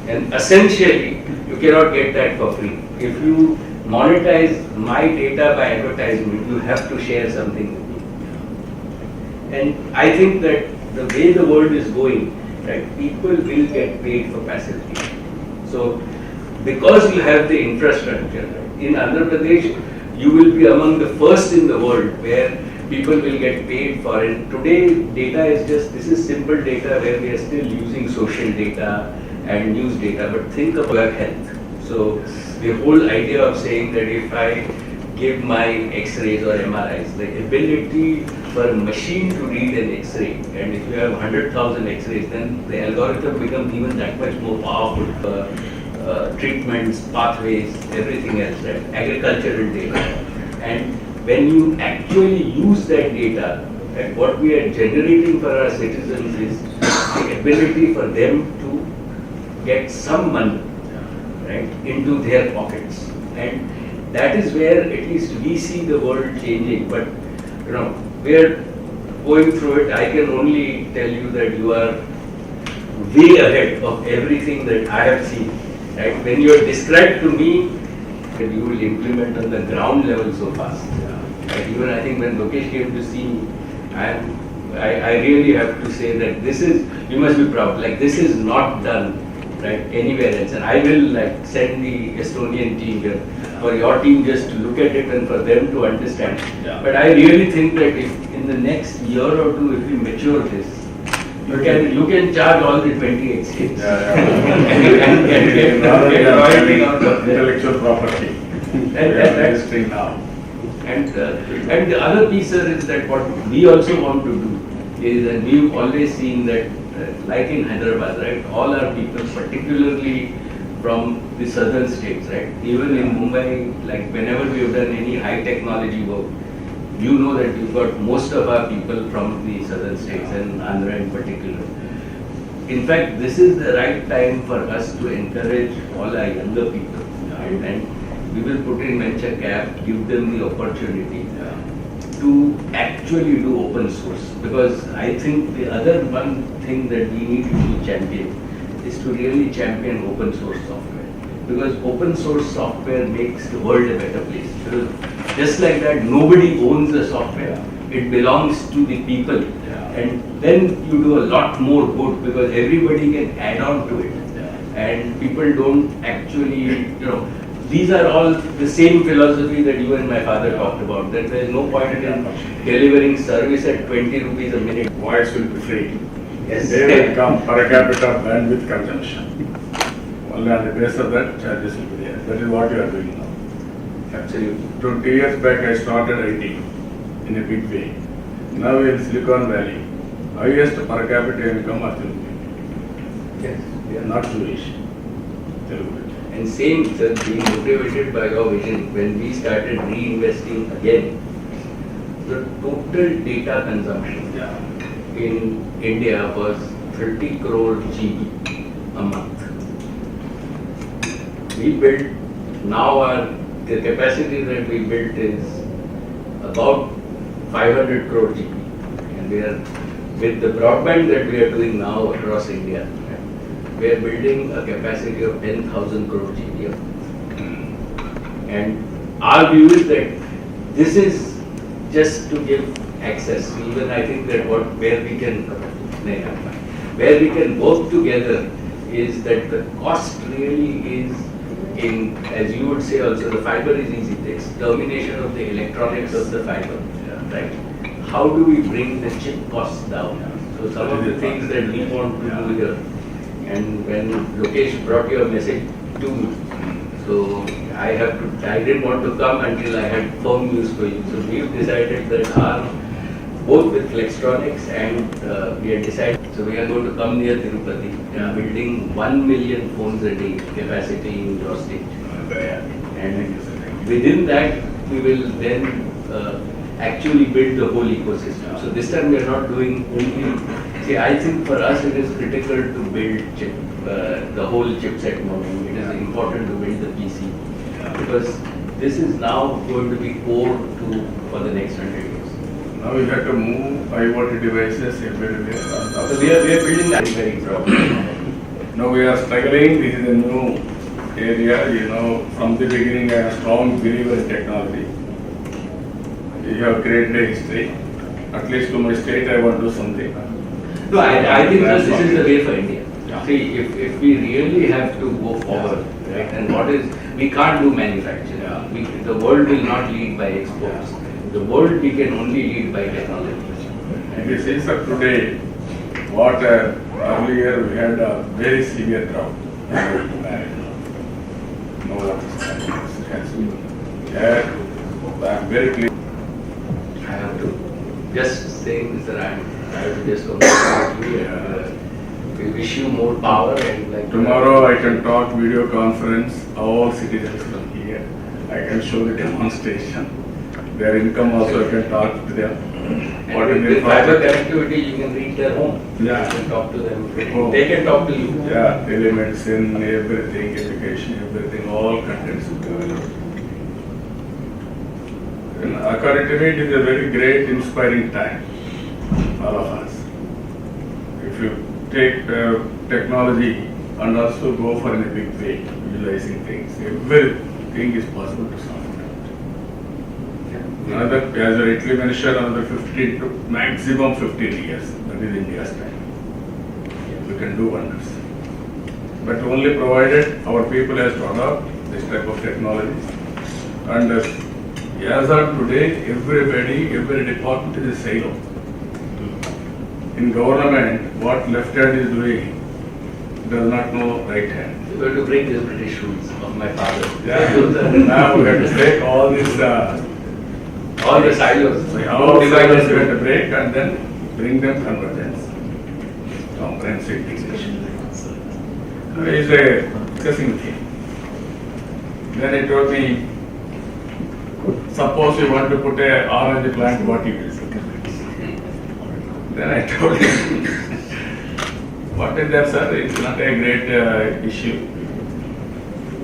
And essentially, you cannot get that for free. If you monetize my data by advertisement, you have to share something with me. And I think that the way the world is going, right, people will get paid for passivity. So, because you have the infrastructure, in Andhra Pradesh, you will be among the first in the world where people will get paid for it. Today, data is just, this is simple data where we are still using social data and news data, but think about health. So, the whole idea of saying that if I give my X-rays or MRIs, the ability for a machine to read an X-ray, and if you have 100,000 X-rays, then the algorithm becomes even that much more powerful for treatments, pathways, everything else, right? Agricultural data. And when you actually use that data, and what we are generating for our citizens is the ability for them to get some money, right, into their pockets. And that is where at least we see the world changing. But you know, we are going through it. I can only tell you that you are way ahead of everything that I have seen. Right? When you are described to me, that you will implement on the ground level so fast. Right? Even I think when Mukesh came to see me, I really have to say that this is, you must be proud, like this is not done right anywhere else. And I will like send the Estonian team here for your team just to look at it and for them to understand. Yeah. But I really think that if in the next year or two, if we mature this, you can charge all the 28 states. And get royalty out of intellectual property. And that's true now. And the other piece is that what we also want to do is, and we've always seen that, like in Hyderabad, right, all our people, particularly from the southern states, right, even in Mumbai, like whenever we have done any high technology work, you know that we've got most of our people from the southern states and Andhra in particular. In fact, this is the right time for us to encourage all our younger people, and we will put in venture cap, give them the opportunity to actually do open source. Because I think the other one thing that we need to champion is to really champion open source software. Because open source software makes the world a better place. Because just like that, nobody owns the software. It belongs to the people. And then you do a lot more good because everybody can add on to it. And people don't actually, these are all the same philosophy that you and my father talked about, that there is no point in delivering service at 20 rupees a minute. Voice will be free. Yes. They will come per capita bandwidth consumption. Only on the basis of that, charges will be there. That is what you are doing now. Absolutely. 20 years back, I started IT in a big way. Now in Silicon Valley, highest per capita income are Telugu. Yes. They are not Jewish. Telugu. And same, sir, being motivated by your vision, when we started reinvesting again, the total data consumption in India was 30 crore GB a month. We built, now the capacity that we built is about 500 crore GB. And we are, with the broadband that we are doing now across India, we are building a capacity of 10,000 crore GB. And our view is that this is just to give access. Even I think that where we can work together is that the cost really is in, as you would say also, the fiber is easy. It's termination of the electronics of the fiber, right? How do we bring the chip costs down? So some of the things that we want to do here. And when Lokesh brought your message to me, so I didn't want to come until I had firm news for you. So we've decided that both with Flextronics and we had decided, so we are going to come near Tirupati, building 1 million phones a day capacity in your state. And within that, we will then actually build the whole ecosystem. So this time we are not doing only, see, I think for us it is critical to build the whole chipset model. It is important to build the PC because this is now going to be core for the next 100 years. Now we have to move IoT devices everywhere. So we are building that very properly. Now we are struggling. This is a new area. You know, from the beginning, I am a strong believer in technology. You have created a history. At least to my state, I want to do something. No, I think that this is the way for India. Yeah. See, if we really have to go forward, right, and we can't do manufacturing. Yeah. The world will not lead by exports. The world we can only lead by technology. If you see, sir, today, what earlier we had a very severe drought. No water supply. I am very clear. I have to just saying this, that I have to just congratulate you. We wish you more power and like Tomorrow I can talk video conference, all citizens from here. I can show the demonstration. Their income also I can talk to them. And What is with the fiber project? connectivity, you can reach their home. Yeah. You can talk to them. Oh. They can talk to you. Yeah, telemedicine, everything, education, everything, all contents will be available. And according to me, it is a very great, inspiring time, all of us. If you take technology and also go for in a big way, visualizing things, everything is possible to solve it out. Another, as I rightly mentioned, another 15 to maximum 15 years, that is India's time. We can do wonders. But only provided our people has to adopt this type of technology. And as of today, every department is a silo. In government, what left hand is doing does not know right hand. We have to break these British rules of my father. Now we have to break all these, All the silos. all silos we have to break and then bring them convergence. Comprehensive integration. He is a discussing with him. Then he told me, suppose you want to put a orange plant, what you will do? Then I told him, what is that, sir? It's not a great issue.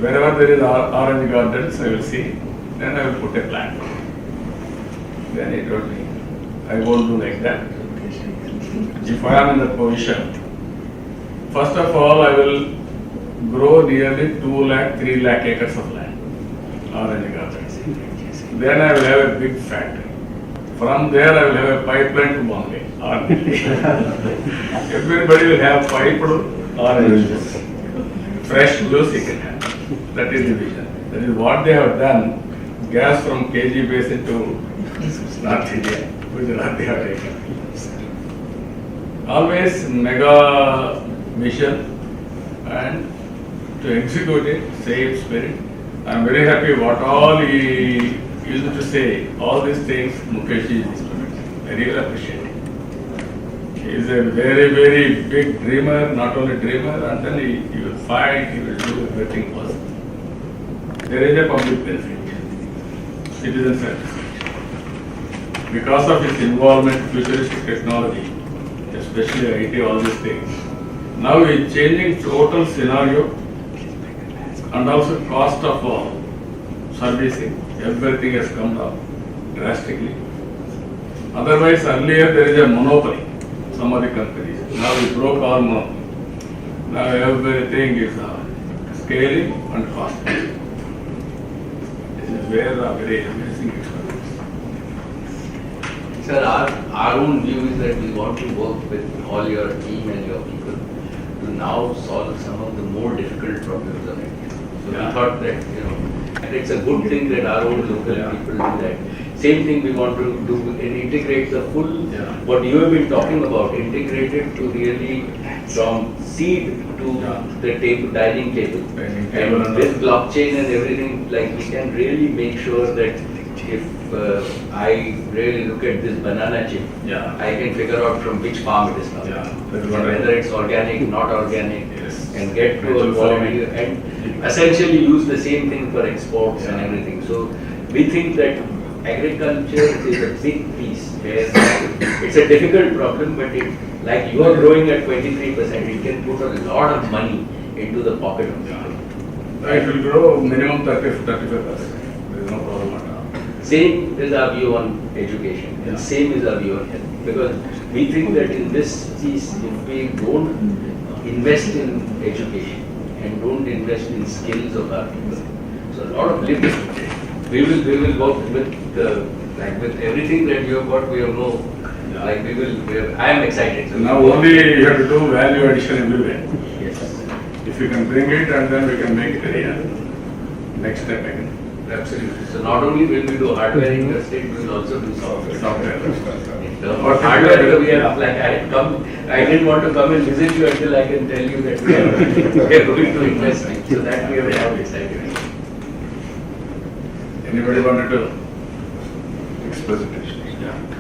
Wherever there is orange gardens, I will see. Then I will put a plant. Then he told me, I won't do like that. If I am in that position, first of all, I will grow nearly 2 lakh, 3 lakh acres of land, orange gardens. Then I will have a big factory. From there, I will have a pipeline to Bombay. Everybody will have piped orange juice. Fresh juice you can have. That is the vision. That is what they have done. Gas from KG basin to North India. Gujarat they have taken. Always mega mission and to execute it, same spirit. I am very happy what all he used to say, all these things Mukesh is implementing. I really appreciate it. He is a very big dreamer, not only dreamer, and then he will fight, he will do everything possible. There is a public benefit, citizen satisfaction. Because of his involvement in futuristic technology, especially IT, all these things, now he is changing total scenario and also cost of servicing. Everything has come down drastically. Otherwise, earlier there is a monopoly, some other companies. Now we broke our monopoly. Now everything is scaling and costly. This is where a very amazing experience. Sir, our own view is that we want to work with all your team and your people to now solve some of the more difficult problems of India. So Yeah. we thought that, and it's a good thing that our own local people do that. Same thing we want to do and integrate the full, what you have been talking about, integrate it to really from seed to the table, dining table. And with blockchain and everything, like we can really make sure that if I really look at this banana chip, I can figure out from which farm it is coming. And whether it's organic, not organic, and get to a quality and essentially use the same thing for exports and everything. So we think that agriculture is a big piece where it's a difficult problem, but like you are growing at 23%, it can put a lot of money into the pocket of people. It will grow minimum 35%. There is no problem at all. Same is our view on education, and same is our view on health. Because we think that in this piece, if we don't invest in education and don't invest in skills of our people. So a lot of limits. We will work with like with everything that you have got. We have no like I am excited. So Now only you have to do value addition everywhere. yes, If you can bring it and then we can make it real. Next step again. absolutely. So not only will we do hardware industry, we will also do software. Software. In terms of hardware, we are like I didn't want to come and visit you until I can tell you that we are going to invest in. So that we are now decided. Anybody wanted to? Next presentation. Yeah.